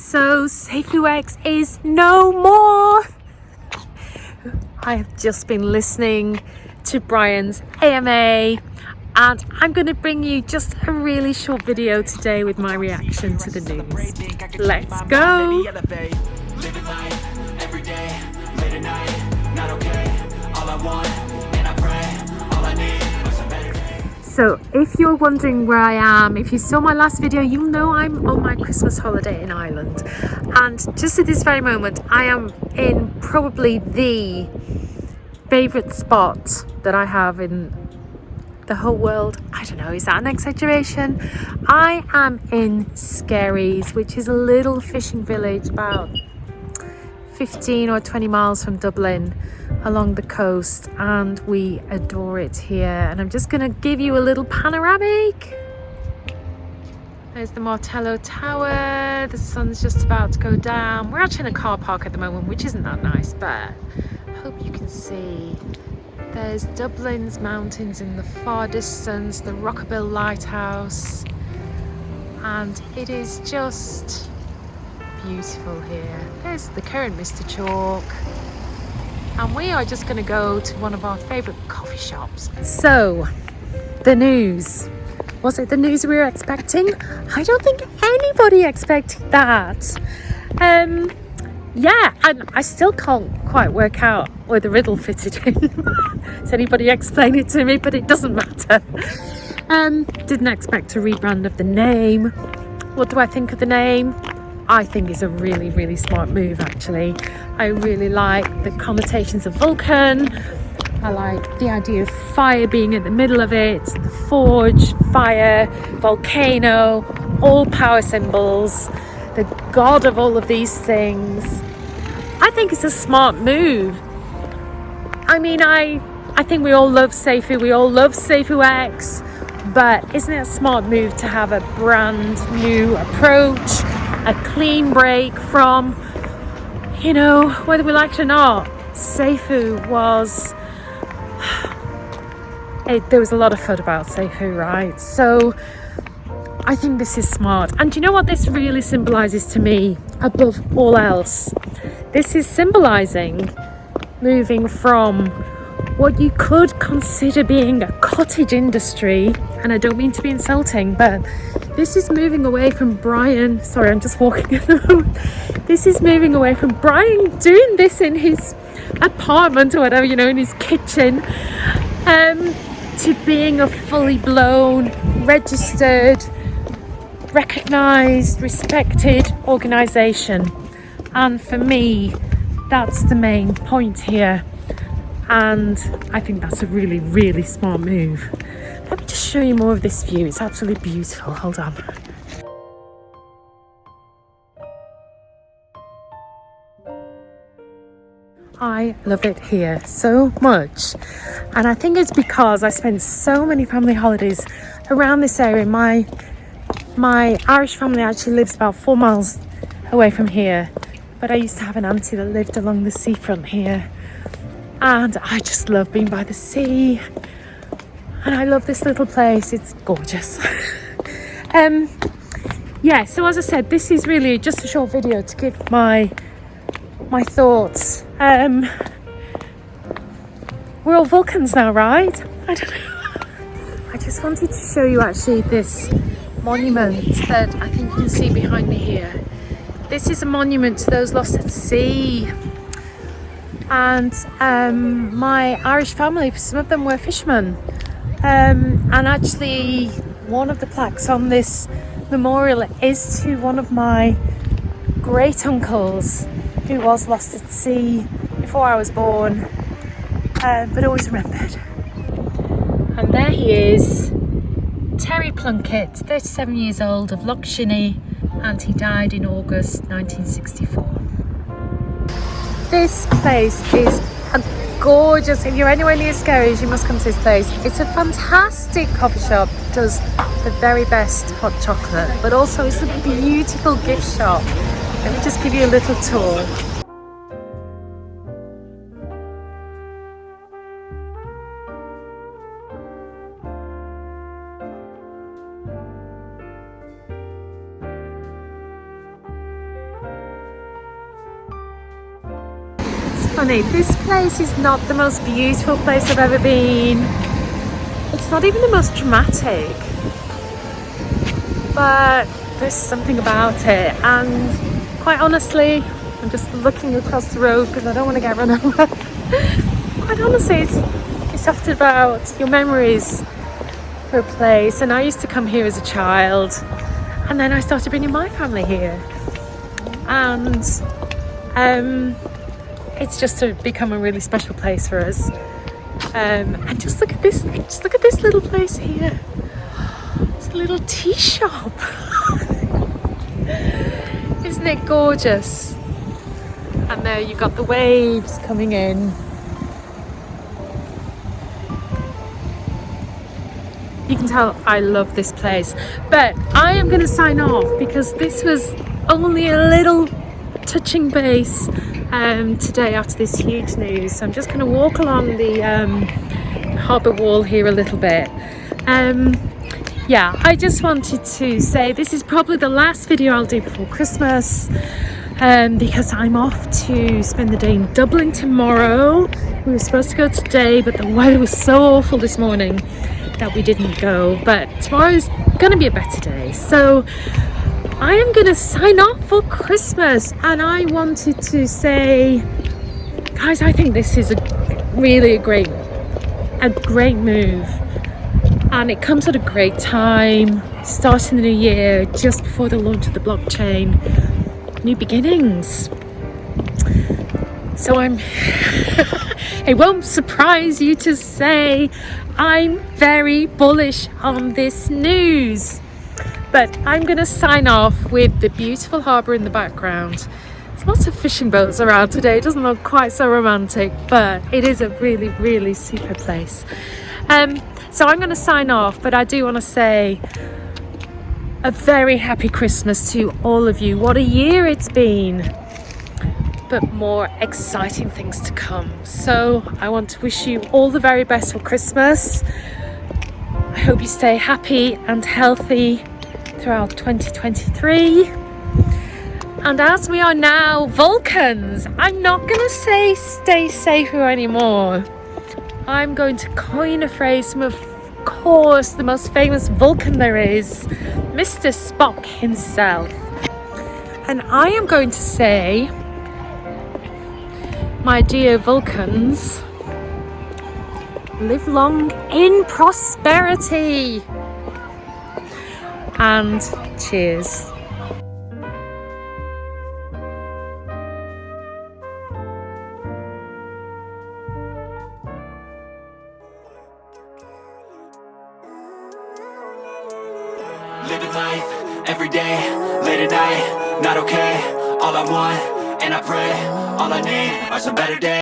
So Safuux is no more. I have just been listening to Bryan's AMA and I'm going to bring you just a really short video today with my reaction to the news. Let's go. So if you're wondering where I am, if you saw my last video, you'll know I'm on my Christmas holiday in Ireland. And just at this very moment, I am in probably the favourite spot that I have in the whole world. I don't know, is that an exaggeration? I am in Skerries, which is a little fishing village about 15 or 20 miles from Dublin along the coast, and we adore it here. And I'm just going to give you a little panoramic. There's the Martello Tower. The sun's just about to go down. We're actually in a car park at the moment, which isn't that nice, but I hope you can see. There's Dublin's mountains in the far distance, the Rockabill Lighthouse, and it is just beautiful here. There's the current Mr. Chalk, and we are just going to go to one of our favourite coffee shops. So, the news. Was it the news we were expecting? I don't think anybody expected that. Yeah, and I still can't quite work out where the riddle fitted in. Does anybody explain it to me? But it doesn't matter. Didn't expect a rebrand of the name. What do I think of the name? I think it's a really, really smart move, actually. I really like the connotations of Vulcan. I like the idea of fire being in the middle of it, the forge, fire, volcano, all power symbols, the god of all of these things. I think it's a smart move. I mean, I think we all love Safuu, we all love Safuux, but isn't it a smart move to have a brand new approach, a clean break from, you know, whether we like it or not, Safuu was... there was a lot of FUD about Safuu, right? So I think this is smart. And do you know what this really symbolises to me above all else? This is symbolising moving from what you could consider being a cottage industry, and I don't mean to be insulting, but this is moving away from Bryan. Sorry, I'm just walking at the moment. This is moving away from Bryan doing this in his apartment or whatever, you know, in his kitchen, to being a fully blown, registered, recognised, respected organisation. And for me, that's the main point here. And I think that's a really, really smart move. Let me just show you more of this view. It's absolutely beautiful. Hold on. I love it here so much. And I think it's because I spent so many family holidays around this area. My Irish family actually lives about 4 miles away from here. But I used to have an auntie that lived along the seafront here. And I just love being by the sea. And I love this little place. It's gorgeous. Yeah, so as I said, this is really just a short video to give my thoughts. We're all Vulcans now, right? I don't know. I just wanted to show you actually this monument that I think you can see behind me here. This is a monument to those lost at sea. And my Irish family, some of them were fishermen. And actually one of the plaques on this memorial is to one of my great uncles who was lost at sea before I was born, but always remembered. And there he is, Terry Plunkett, 37 years old, of Loch Shinny, and he died in August 1964. This place is a gorgeous, if you're anywhere near Skerries, you must come to this place. It's a fantastic coffee shop, does the very best hot chocolate, but also it's a beautiful gift shop. Let me just give you a little tour. funny. This place is not the most beautiful place I've ever been. It's not even the most dramatic. But there's something about it. And quite honestly, I'm just looking across the road because I don't want to get run over. Quite honestly, it's often about your memories for a place. And I used to come here as a child. And then I started bringing my family here. And it's just become a really special place for us. And just look at this little place here. It's a little tea shop. Isn't it gorgeous? And there you've got the waves coming in. You can tell I love this place. But I am going to sign off because this was only a little touching base today after this huge news. So I'm just going to walk along the harbour wall here a little bit. Yeah, I just wanted to say this is probably the last video I'll do before Christmas, because I'm off to spend the day in Dublin tomorrow. We were supposed to go today, but the weather was so awful this morning that we didn't go. But tomorrow is going to be a better day. So I am going to sign off for Christmas, and I wanted to say, guys, I think this is a great move, and it comes at a great time, starting the new year just before the launch of the blockchain, new beginnings. So it won't surprise you to say I'm very bullish on this news. But I'm going to sign off with the beautiful harbour in the background. There's lots of fishing boats around today. It doesn't look quite so romantic, but it is a really, really super place. So I'm going to sign off, but I do want to say a very happy Christmas to all of you. What a year it's been, but more exciting things to come. So I want to wish you all the very best for Christmas. I hope you stay happy and healthy throughout 2023. And as we are now Vulcans, I'm not going to say stay safuu anymore. I'm going to coin a phrase from, of course, the most famous Vulcan there is, Mr. Spock himself. And I am going to say, my dear Vulcans, live long in prosperity. And cheers. Living life, every day, late at night, not okay. All I want, and I pray, all I need are some better days.